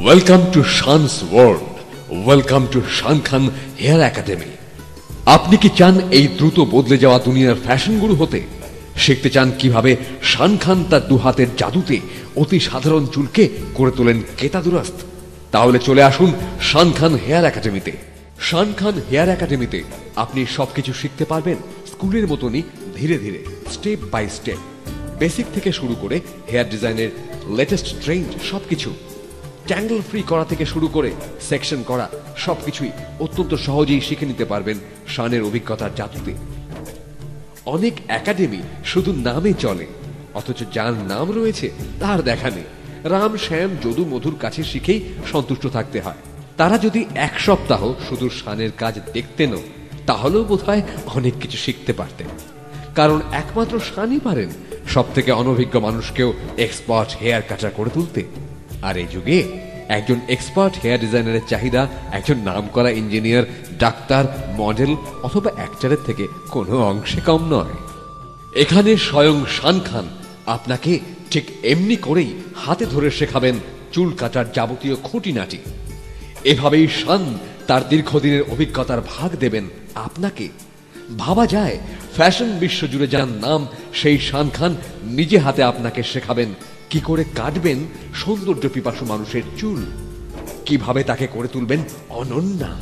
Welcome to Shan's world, welcome to Shan Khan hair academy. আপনি কি চান এই দ্রুত বদলে যাওয়া দুনিয়ার ফ্যাশন গুরু হতে? শিখতে চান কিভাবে শান খান তার দুহাতের জাদুতে অতি সাধারণ চুলকে করে তোলেন কেতাদুরাস্ত? তাহলে চলে আসুন শান খান হেয়ার একাডেমিতে। শান খান হেয়ার একাডেমিতে আপনি সবকিছু শিখতে পারবেন স্কুলের মতনই, ধীরে ধীরে, স্টেপ বাই স্টেপ। বেসিক থেকে শুরু করে হেয়ার ডিজাইনের লেটেস্ট ট্রেন্ড সবকিছু, ট্যাঙ্গল ফ্রি করা থেকে শুরু করে সেকশন করা সবকিছুই অত্যন্ত সহজেই শিখে নিতে পারবেন শানের অভিজ্ঞতার জাদুতে। অনেক একাডেমি শুধু নামে চলে, অথচ যার নাম রয়েছে তার দেখা নেই। রাম, শ্যাম, যদু, মধুর কাছে শিখেই সন্তুষ্ট থাকতে হয়। তারা যদি এক সপ্তাহ শুধু শানের কাজ দেখতেন, তাহলেও বোধহয় অনেক কিছু শিখতে পারতেন। কারণ একমাত্র শানই পারেন সব থেকে অনভিজ্ঞ মানুষকেও এক্সপার্ট হেয়ার কাটার করে তুলতে। আর এই যুগে একজন এক্সপার্ট হেয়ার ডিজাইনারের চাহিদা একজন নামকরা ইঞ্জিনিয়ার, ডাক্তার, মডেল অথবা অ্যাক্টরের থেকে কোনো অংশে কম নয়। এখানে স্বয়ং শান খান আপনাকে ঠিক এমনি করেই হাতে ধরে শেখাবেন চুল কাটার যাবতীয় খুঁটিনাটি। এভাবেই শান তার দীর্ঘদিনের অভিজ্ঞতার ভাগ দেবেন আপনাকে। ভাবা যায় ফ্যাশন বিশ্ব জুড়ে যার নাম, সেই শান খান নিজে হাতে আপনাকে শেখাবেন কি করে কাটবেন সৌন্দর্য পিপাসু মানুষের চুল, কিভাবে তাকে করে তুলবেন অনন্যা।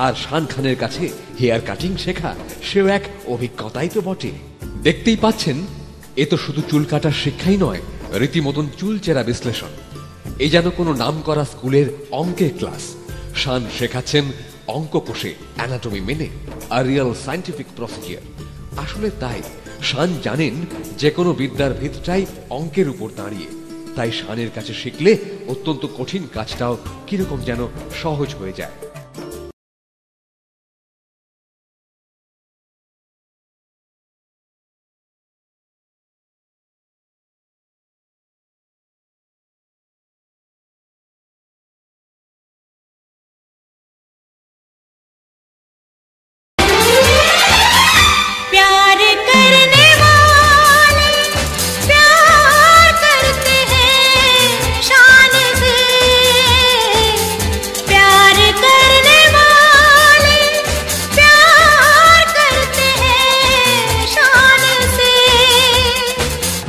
আর শান খানের কাছে হেয়ার কাটিং শেখা সেও এক অভিজ্ঞতাই তো বটে। দেখতেই পাচ্ছেন, এ তো শুধু চুল কাটার শিক্ষাই নয়, রীতিমতন চুল চেরা বিশ্লেষণ। এ যেন কোনো নামকরা স্কুলের অঙ্কের ক্লাস। শান শেখাচ্ছেন অঙ্ক কোষে, অ্যানাটমি মেনে, আর রিয়েল সায়েন্টিফিক প্রসিডিওর। আসলে তাই শান জানেন যে কোনো বিদ্যার ভিতটাই অঙ্কের উপর দাঁড়িয়ে। তাই শানের কাছে শিখলে অত্যন্ত কঠিন কাজটাও কিরকম যেন সহজ হয়ে যায়।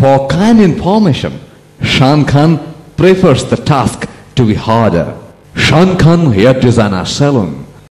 For kind information, Shan Khan prefers the task to be harder. Shan Khan Hair Designer Salon.